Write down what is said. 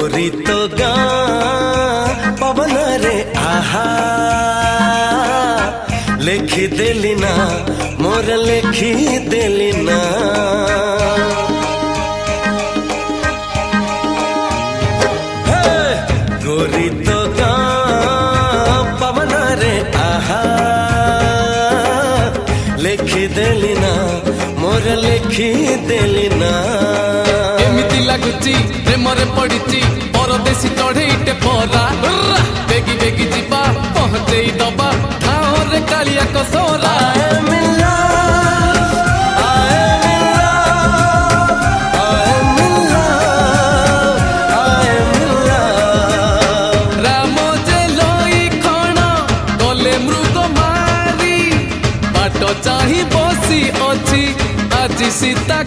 गोरी तो गाँ पवन रे आहा लेखी देली ना मोर लेखी देली ना गोरी तो गाँ पवन रे आहा लेखी देली ना मोर लेखी देली ना एमिति लागुची प्रेमरे पड़िची परदेशी चढ़ेईटे परा बेगी बेगी जीवा पहुंचेई दबा ठाओ रे कालिया कसोरा।